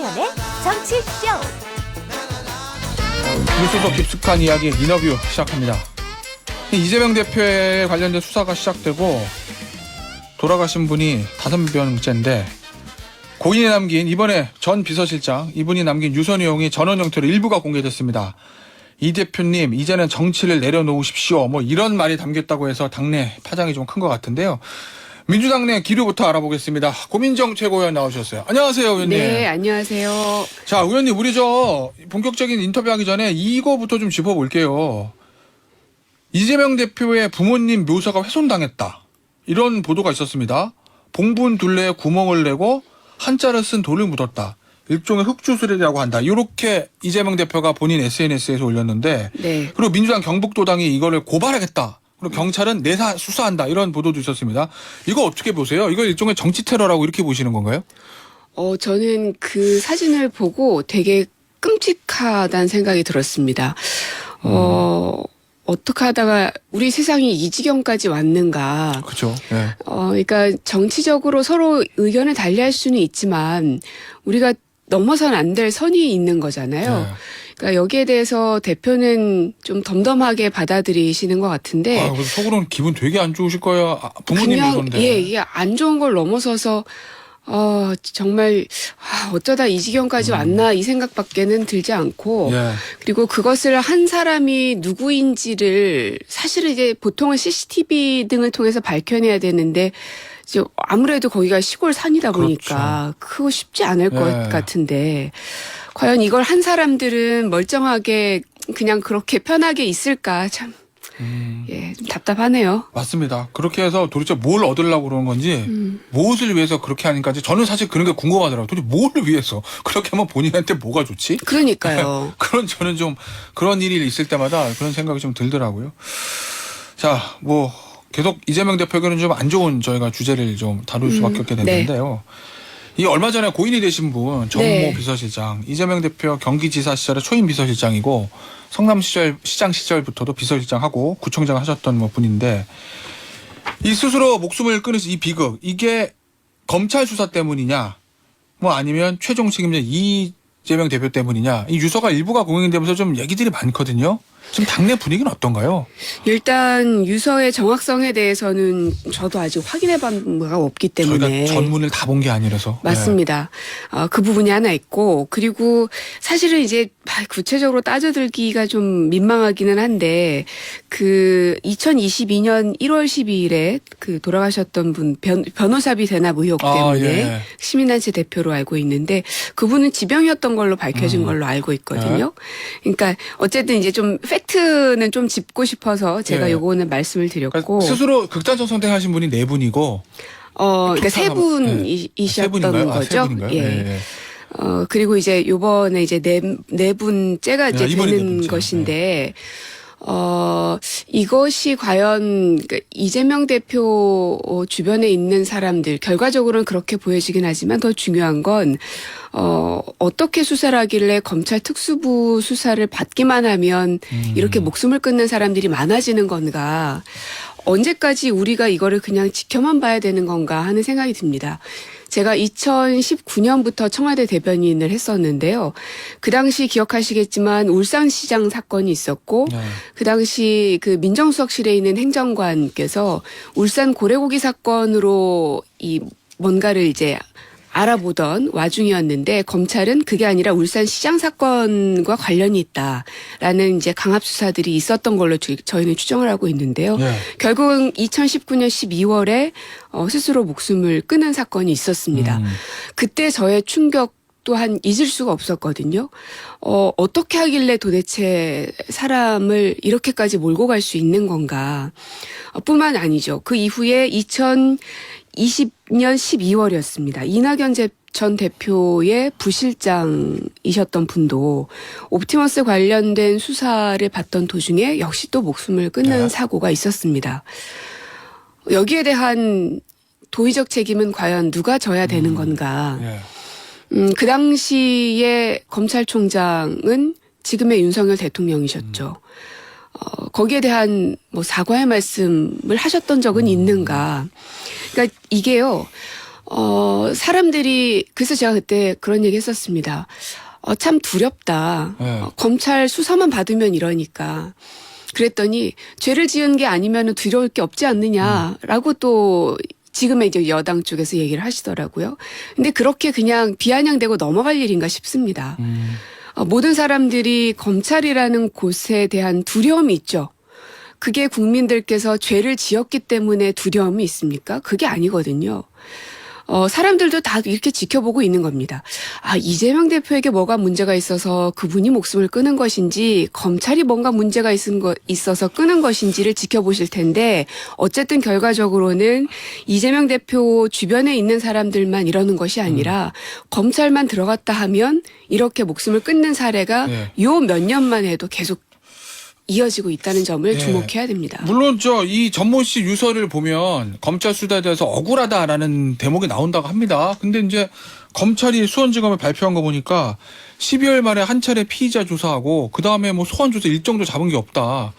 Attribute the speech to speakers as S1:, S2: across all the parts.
S1: 김종현의 정치쇼.
S2: 뉴스 속 깊숙한 이야기 인터뷰 시작합니다. 이재명 대표에 관련된 수사가 시작되고 돌아가신 분이 5명째인데 고인이 남긴 이번에 전 비서실장 이분이 남긴 유서 내용이 전원 형태로 일부가 공개됐습니다. 이 대표님 이제는 정치를 내려놓으십시오. 뭐 이런 말이 담겼다고 해서 당내 파장이 좀 큰 것 같은데요. 민주당 내 기류부터 알아보겠습니다. 고민정 최고위원 나오셨어요. 안녕하세요, 의원님.
S3: 네, 안녕하세요.
S2: 자, 의원님, 우리 본격적인 인터뷰하기 전에 이거부터 좀 짚어볼게요. 이재명 대표의 부모님 묘사가 훼손당했다. 이런 보도가 있었습니다. 봉분 둘레에 구멍을 내고 한자를 쓴 돌을 묻었다. 일종의 흑주술이라고 한다. 이렇게 이재명 대표가 본인 SNS에서 올렸는데,
S3: 네.
S2: 그리고 민주당 경북도당이 이거를 고발하겠다. 그리고 경찰은 내사 수사한다. 이런 보도도 있었습니다. 이거 어떻게 보세요? 이거 일종의 정치 테러라고 이렇게 보시는 건가요?
S3: 저는 그 사진을 보고 되게 끔찍하다는 생각이 들었습니다. 어떻게 하다가 우리 세상이 이 지경까지 왔는가.
S2: 그렇죠. 네.
S3: 그러니까 정치적으로 서로 의견을 달리할 수는 있지만 우리가 넘어선 안 될 선이 있는 거잖아요.
S2: 네.
S3: 그러니까 여기에 대해서 대표는 좀 덤덤하게 받아들이시는 것 같은데.
S2: 그래서 속으로는 기분 되게 안 좋으실 거예요. 부모님
S3: 그냥
S2: 묘소인데.
S3: 예, 이게 안 좋은 걸 넘어서서 정말 어쩌다 이 지경까지 왔나 이 생각밖에는 들지 않고
S2: 예.
S3: 그리고 그것을 한 사람이 누구인지를 사실은 이제 보통은 CCTV 등을 통해서 밝혀내야 되는데 이제 아무래도 거기가 시골 산이다 보니까 그거 쉽지 않을 것
S2: 예.
S3: 같은데 과연 이걸 한 사람들은 멀쩡하게 그냥 그렇게 편하게 있을까 참. 예, 좀 답답하네요.
S2: 맞습니다. 그렇게 해서 도대체 뭘 얻으려고 그러는 건지 무엇을 위해서 그렇게 하니까지 저는 사실 그런 게 궁금하더라고요. 도대체 뭘 위해서 그렇게 하면 본인한테 뭐가 좋지?
S3: 그러니까요.
S2: 저는 좀 그런 일이 있을 때마다 그런 생각이 좀 들더라고요. 자, 뭐 계속 이재명 대표에게는 좀 안 좋은 저희가 주제를 좀 다룰 수밖에 없게 됐는데요. 이 얼마 전에 고인이 되신 분 정모
S3: 네.
S2: 비서실장, 이재명 대표 경기지사 시절에 초임 비서실장이고 성남 시장 시절부터도 비서실장하고 구청장 하셨던 분인데 이 스스로 목숨을 끊은 이 비극 이게 검찰 수사 때문이냐 뭐 아니면 최종 책임자 이재명 대표 때문이냐 이 유서가 일부가 공개되면서 좀 얘기들이 많거든요. 지금 당내 분위기는 어떤가요?
S3: 일단 유서의 정확성에 대해서는 저도 아직 확인해 본 바가 없기 때문에
S2: 저희가 전문을 다 본 게 아니라서.
S3: 맞습니다. 그 부분이 하나 있고 그리고 사실은 이제 구체적으로 따져들기가 좀 민망하기는 한데 그 2022년 1월 12일에 그 돌아가셨던 분 변호사비 대납 의혹 때문에
S2: 예.
S3: 시민단체 대표로 알고 있는데 그분은 지병이었던 걸로 밝혀진 걸로 알고 있거든요. 그러니까 어쨌든 이제 좀 팩트는 좀 짚고 싶어서 제가
S2: 예.
S3: 요거는 말씀을 드렸고
S2: 그러니까 스스로 극단적 선택하신 분이 4분이고
S3: 그러니까 세
S2: 세
S3: 분이셨던
S2: 분인가요?
S3: 거죠.
S2: 세 분인가요?
S3: 예.
S2: 예.
S3: 그리고 이제 요번에 이제 네 분째가 이제
S2: 이번이 네
S3: 되는
S2: 분째.
S3: 것인데 이것이 과연 이재명 대표 주변에 있는 사람들 결과적으로는 그렇게 보여지긴 하지만 더 중요한 건 어떻게 수사를 하길래 검찰 특수부 수사를 받기만 하면 이렇게 목숨을 끊는 사람들이 많아지는 건가. 언제까지 우리가 이거를 그냥 지켜만 봐야 되는 건가 하는 생각이 듭니다. 제가 2019년부터 청와대 대변인을 했었는데요. 그 당시 기억하시겠지만 울산시장 사건이 있었고
S2: 네.
S3: 그 당시 그 민정수석실에 있는 행정관께서 울산 고래고기 사건으로 이 뭔가를 이제 알아보던 와중이었는데 검찰은 그게 아니라 울산시장 사건과 관련이 있다라는 이제 강압 수사들이 있었던 걸로 저희는 추정을 하고 있는데요.
S2: 네.
S3: 결국은 2019년 12월에 스스로 목숨을 끊은 사건이 있었습니다. 그때 저의 충격 또한 잊을 수가 없었거든요. 어떻게 하길래 도대체 사람을 이렇게까지 몰고 갈 수 있는 건가. 뿐만 아니죠. 그 이후에 2020년 12월이었습니다. 이낙연 전 대표의 부실장이셨던 분도 옵티머스 관련된 수사를 받던 도중에 역시 또 목숨을 끊는 사고가 있었습니다. 여기에 대한 도의적 책임은 과연 누가 져야 되는 건가.
S2: 예.
S3: 그 당시에 검찰총장은 지금의 윤석열 대통령이셨죠. 거기에 대한 뭐 사과의 말씀을 하셨던 적은 있는가. 그러니까 이게요. 사람들이 그래서 제가 그때 그런 얘기 했었습니다. 참 두렵다.
S2: 네.
S3: 검찰 수사만 받으면 이러니까. 그랬더니 죄를 지은 게 아니면 두려울 게 없지 않느냐라고 또 지금의 이제 여당 쪽에서 얘기를 하시더라고요. 근데 그렇게 그냥 비아냥대고 넘어갈 일인가 싶습니다. 모든 사람들이 검찰이라는 곳에 대한 두려움이 있죠. 그게 국민들께서 죄를 지었기 때문에 두려움이 있습니까? 그게 아니거든요. 사람들도 다 이렇게 지켜보고 있는 겁니다. 이재명 대표에게 뭐가 문제가 있어서 그분이 목숨을 끊은 것인지 검찰이 뭔가 문제가 있어서 끊은 것인지를 지켜보실 텐데 어쨌든 결과적으로는 이재명 대표 주변에 있는 사람들만 이러는 것이 아니라 검찰만 들어갔다 하면 이렇게 목숨을 끊는 사례가
S2: 네.
S3: 요 몇 년만 해도 계속 이어지고 있다는 점을
S2: 네.
S3: 주목해야 됩니다.
S2: 물론 이 전모 씨 유서를 보면 검찰 수사에 대해서 억울하다라는 대목이 나온다고 합니다. 근데 이제 검찰이 수원지검에 발표한 거 보니까 12월 말에 한 차례 피의자 조사하고 그 다음에 뭐 소환 조사 일정도 잡은 게 없다.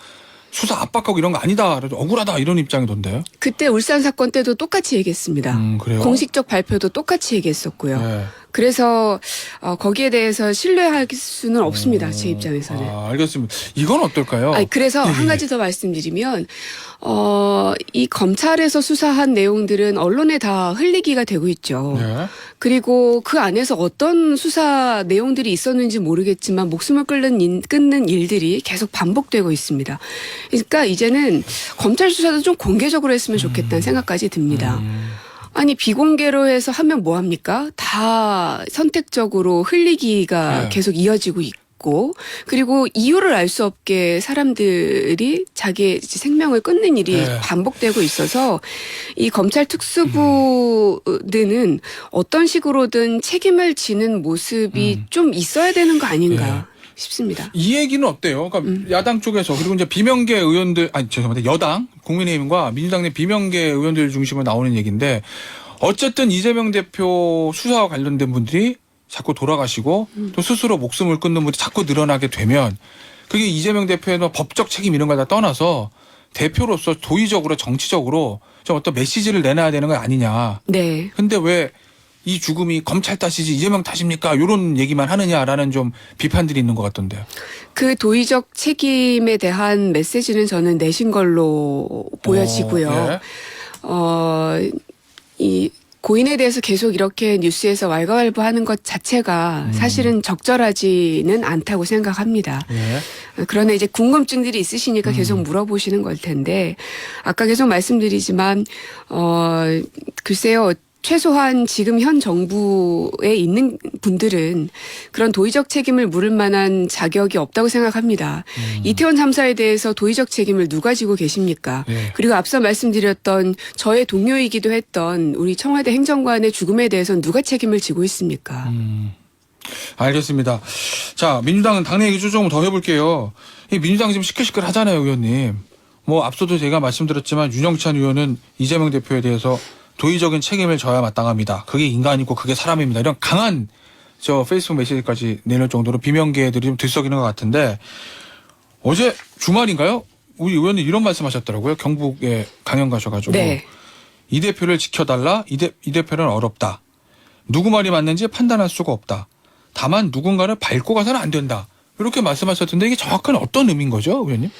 S2: 수사 압박하고 이런 거 아니다. 그래서 억울하다 이런 입장이던데요.
S3: 그때 울산 사건 때도 똑같이 얘기했습니다.
S2: 그래요?
S3: 공식적 발표도 똑같이 얘기했었고요.
S2: 네.
S3: 그래서 거기에 대해서 신뢰할 수는 없습니다. 제 입장에서는.
S2: 알겠습니다. 이건 어떨까요?
S3: 그래서
S2: 예,
S3: 한
S2: 예.
S3: 가지 더 말씀드리면 이 검찰에서 수사한 내용들은 언론에 다 흘리기가 되고 있죠.
S2: 네.
S3: 그리고 그 안에서 어떤 수사 내용들이 있었는지 모르겠지만 목숨을 끊는 일들이 계속 반복되고 있습니다. 그러니까 이제는 검찰 수사도 좀 공개적으로 했으면 좋겠다는 생각까지 듭니다. 아니 비공개로 해서 하면 뭐합니까? 다 선택적으로 흘리기가
S2: 네.
S3: 계속 이어지고 있고 그리고 이유를 알 수 없게 사람들이 자기의 생명을 끊는 일이
S2: 네.
S3: 반복되고 있어서 이 검찰 특수부는 어떤 식으로든 책임을 지는 모습이 좀 있어야 되는 거 아닌가 싶습니다.
S2: 이 얘기는 어때요? 그러니까 야당 쪽에서 그리고 이제 비명계 의원들 죄송합니다. 여당 국민의힘과 민주당 내 비명계 의원들 중심으로 나오는 얘기인데 어쨌든 이재명 대표 수사와 관련된 분들이 자꾸 돌아가시고 또 스스로 목숨을 끊는 분들이 자꾸 늘어나게 되면 그게 이재명 대표의 법적 책임 이런 걸 다 떠나서 대표로서 도의적으로 정치적으로 좀 어떤 메시지를 내놔야 되는 거 아니냐.
S3: 네.
S2: 근데 왜 이 죽음이 검찰 탓이지 이재명 탓입니까? 이런 얘기만 하느냐라는 좀 비판들이 있는 것 같던데요.
S3: 그 도의적 책임에 대한 메시지는 저는 내신 걸로 보여지고요.
S2: 네.
S3: 이 고인에 대해서 계속 이렇게 뉴스에서 왈가왈부하는 것 자체가 사실은 적절하지는 않다고 생각합니다.
S2: 네.
S3: 그러나 이제 궁금증들이 있으시니까 계속 물어보시는 걸 텐데 아까 계속 말씀드리지만 글쎄요. 최소한 지금 현 정부에 있는 분들은 그런 도의적 책임을 물을 만한 자격이 없다고 생각합니다. 이태원 참사에 대해서 도의적 책임을 누가 지고 계십니까?
S2: 네.
S3: 그리고 앞서 말씀드렸던 저의 동료이기도 했던 우리 청와대 행정관의 죽음에 대해서는 누가 책임을 지고 있습니까?
S2: 알겠습니다. 자, 민주당은 당내 얘기 좀 더 해볼게요. 이 민주당 지금 시끌시끌하잖아요, 의원님. 뭐 앞서도 제가 말씀드렸지만 윤영찬 의원은 이재명 대표에 대해서 도의적인 책임을 져야 마땅합니다. 그게 인간이고 그게 사람입니다. 이런 강한 페이스북 메시지까지 내놓을 정도로 비명계들이 좀 들썩이는 것 같은데 어제 주말인가요? 우리 의원님 이런 말씀하셨더라고요. 경북에 강연 가셔가지고
S3: 네.
S2: 이 대표를 지켜달라. 이 대표는 어렵다. 누구 말이 맞는지 판단할 수가 없다. 다만 누군가를 밟고 가서는 안 된다. 이렇게 말씀하셨던데 이게 정확한 어떤 의미인 거죠, 의원님?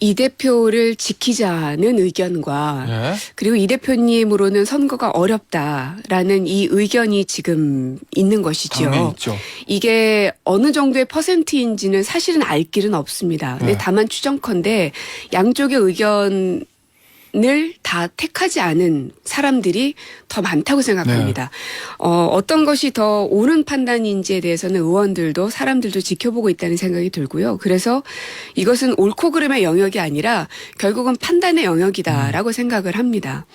S3: 이 대표를 지키자는 의견과
S2: 네.
S3: 그리고 이 대표님으로는 선거가 어렵다라는 이 의견이 지금 있는 것이죠.
S2: 당연히 있죠.
S3: 이게 어느 정도의 퍼센트인지는 사실은 알 길은 없습니다. 근데
S2: 네.
S3: 다만 추정컨대 양쪽의 의견을 다 택하지 않은 사람들이 더 많다고 생각합니다. 어떤 것이 더 옳은 판단인지에 대해서는 의원들도 사람들도 지켜보고 있다는 생각이 들고요. 그래서 이것은 옳고 그름의 영역이 아니라 결국은 판단의 영역이다라고 생각을 합니다.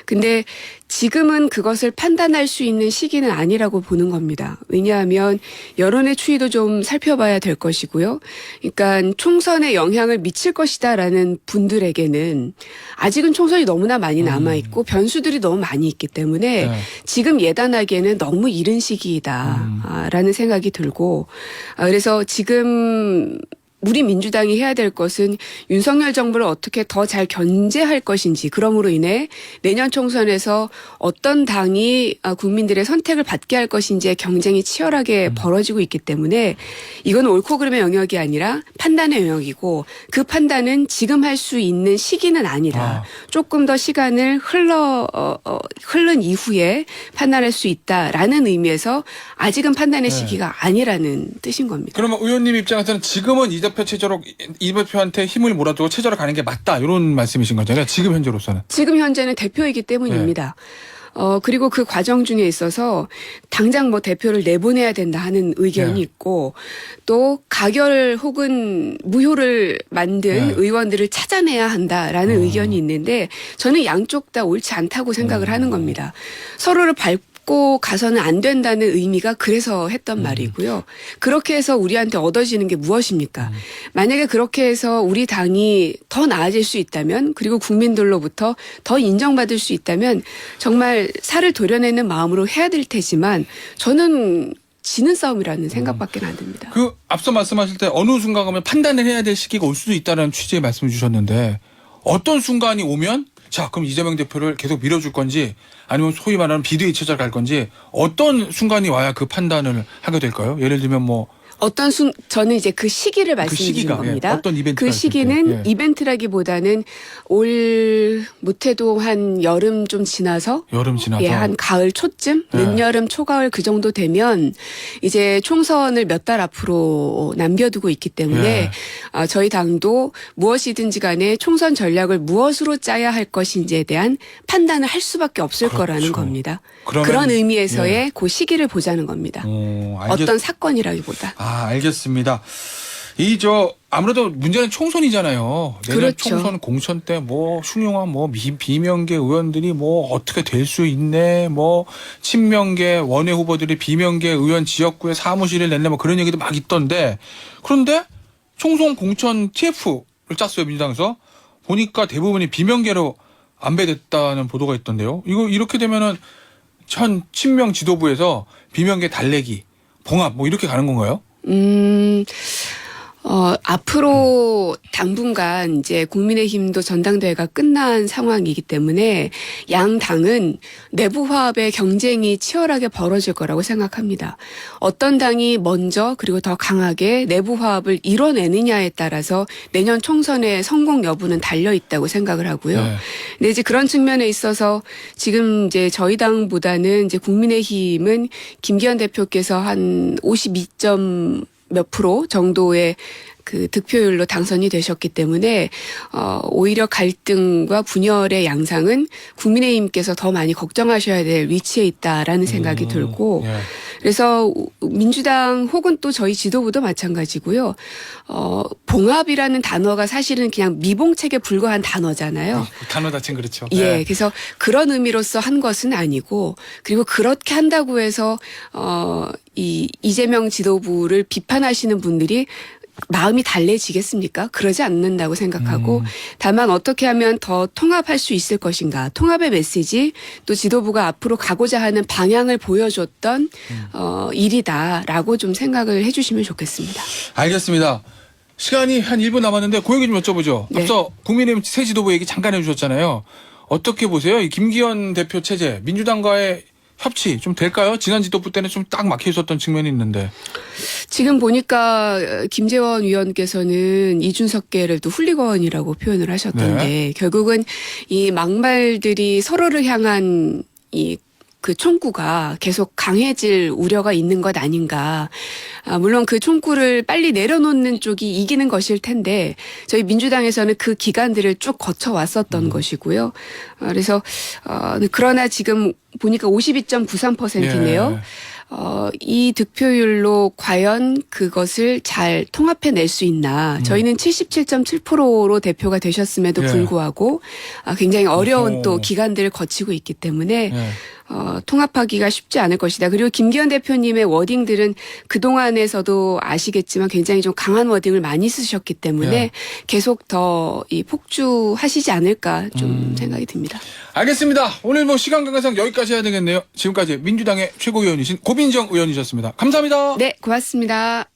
S3: 근데 지금은 그것을 판단할 수 있는 시기는 아니라고 보는 겁니다. 왜냐하면 여론의 추이도 좀 살펴봐야 될 것이고요. 그러니까 총선에 영향을 미칠 것이다라는 분들에게는 아직은 총선이 너무나 많이 남아있고 변수들이 너무 많이 있기 때문에
S2: 네.
S3: 지금 예단하기에는 너무 이른 시기이다라는 생각이 들고 그래서 지금 우리 민주당이 해야 될 것은 윤석열 정부를 어떻게 더 잘 견제할 것인지, 그러므로 인해 내년 총선에서 어떤 당이 국민들의 선택을 받게 할 것인지의 경쟁이 치열하게 벌어지고 있기 때문에 이건 옳고 그름의 영역이 아니라 판단의 영역이고, 그 판단은 지금 할 수 있는 시기는 아니다. 조금 더 시간을 흐른 이후에 판단할 수 있다라는 의미에서 아직은 판단의 시기가 아니라는 뜻인 겁니다.
S2: 그러면 의원님 입장에서는 지금은 이 대표 체제로 이 대표한테 힘을 몰아주고 체제로 가는 게 맞다 이런 말씀이신 거잖아요. 지금 현재로서는.
S3: 지금 현재는 대표이기 때문입니다. 그리고 그 과정 중에 있어서 당장 뭐 대표를 내보내야 된다 하는 의견이 있고, 또 가결 혹은 무효를 만든 의원들을 찾아내야 한다라는 의견이 있는데, 저는 양쪽 다 옳지 않다고 생각을 하는 겁니다. 서로를 밟고 가서는 안 된다는 의미가 그래서 했던 말이고요. 그렇게 해서 우리한테 얻어지는 게 무엇입니까? 만약에 그렇게 해서 우리 당이 더 나아질 수 있다면, 그리고 국민들로부터 더 인정받을 수 있다면 정말 살을 도려내는 마음으로 해야 될 테지만, 저는 지는 싸움이라는 생각밖에 안 듭니다.
S2: 그 앞서 말씀하실 때 어느 순간 가면 판단을 해야 될 시기가 올 수도 있다는 취지의 말씀을 주셨는데, 어떤 순간이 오면 자 그럼 이재명 대표를 계속 밀어줄 건지, 아니면 소위 말하는 비대위 체제를 갈 건지, 어떤 순간이 와야 그 판단을 하게 될까요? 예를 들면 뭐
S3: 저는 이제 그 시기를 말씀드린
S2: 시기가,
S3: 겁니다.
S2: 어떤 이벤트가
S3: 그
S2: 있을
S3: 시기는
S2: 때.
S3: 이벤트라기보다는 올 못해도 한 여름 좀 지나서,
S2: 여름 지나서
S3: 한 가을 초쯤, 늦여름 초가을 그 정도 되면 이제 총선을 몇 달 앞으로 남겨두고 있기 때문에 저희 당도 무엇이든지 간에 총선 전략을 무엇으로 짜야 할 것인지에 대한 판단을 할 수밖에 없을 거라는 겁니다. 그런 의미에서의 그 시기를 보자는 겁니다. 어떤 사건이라기보다.
S2: 알겠습니다. 아무래도 문제는 총선이잖아요. 내년
S3: 그렇죠.
S2: 총선 공천 때 뭐 흉흉한 뭐 비명계 의원들이 뭐 어떻게 될 수 있네, 뭐 친명계 원외 후보들이 비명계 의원 지역구에 사무실을 냈네, 뭐 그런 얘기도 막 있던데, 그런데 총선 공천 TF를 짰어요, 민주당에서. 보니까 대부분이 비명계로 안배됐다는 보도가 있던데요. 이렇게 되면은 현 친명 지도부에서 비명계 달래기, 봉합 뭐 이렇게 가는 건가요?
S3: 앞으로 당분간 이제 국민의힘도 전당대회가 끝난 상황이기 때문에 양 당은 내부 화합의 경쟁이 치열하게 벌어질 거라고 생각합니다. 어떤 당이 먼저 그리고 더 강하게 내부 화합을 이뤄내느냐에 따라서 내년 총선의 성공 여부는 달려 있다고 생각을 하고요. 근데 이제 그런 측면에 있어서 지금 이제 저희 당보다는 이제 국민의힘은 김기현 대표께서 한 52점 몇 프로 정도의 그 득표율로 당선이 되셨기 때문에 오히려 갈등과 분열의 양상은 국민의힘께서 더 많이 걱정하셔야 될 위치에 있다라는 생각이 들고, 그래서 민주당 혹은 또 저희 지도부도 마찬가지고요. 봉합이라는 단어가 사실은 그냥 미봉책에 불과한 단어잖아요.
S2: 단어 자체는 그렇죠.
S3: 그래서 그런 의미로서 한 것은 아니고, 그리고 그렇게 한다고 해서 이재명 지도부를 비판하시는 분들이 마음이 달래지겠습니까? 그러지 않는다고 생각하고, 다만 어떻게 하면 더 통합할 수 있을 것인가, 통합의 메시지, 또 지도부가 앞으로 가고자 하는 방향을 보여줬던 일이다라고 좀 생각을 해주시면 좋겠습니다.
S2: 알겠습니다. 시간이 한 1분 남았는데 그 얘기 좀 여쭤보죠.
S3: 네.
S2: 앞서 국민의힘 새 지도부 얘기 잠깐 해주셨잖아요. 어떻게 보세요? 이 김기현 대표 체제, 민주당과의 협치 좀 될까요? 지난 지도부 때는 좀 딱 막혀 있었던 측면이 있는데.
S3: 지금 보니까 김재원 위원께서는 이준석계를 또 훌리건이라고 표현을 하셨던데, 결국은 이 막말들이 서로를 향한 그 총구가 계속 강해질 우려가 있는 것 아닌가. 물론 그 총구를 빨리 내려놓는 쪽이 이기는 것일 텐데, 저희 민주당에서는 그 기간들을 쭉 거쳐왔었던 것이고요. 그래서 그러나 지금 보니까 52.93%네요. 이 득표율로 과연 그것을 잘 통합해낼 수 있나. 저희는 77.7%로 대표가 되셨음에도 불구하고 굉장히 어려운 또 기간들을 거치고 있기 때문에 통합하기가 쉽지 않을 것이다. 그리고 김기현 대표님의 워딩들은 그동안에서도 아시겠지만 굉장히 좀 강한 워딩을 많이 쓰셨기 때문에 계속 더 폭주하시지 않을까 좀 생각이 듭니다.
S2: 알겠습니다. 오늘 뭐 시간 관계상 여기까지 해야 되겠네요. 지금까지 민주당의 최고위원이신 고민정 의원이셨습니다. 감사합니다.
S3: 네, 고맙습니다.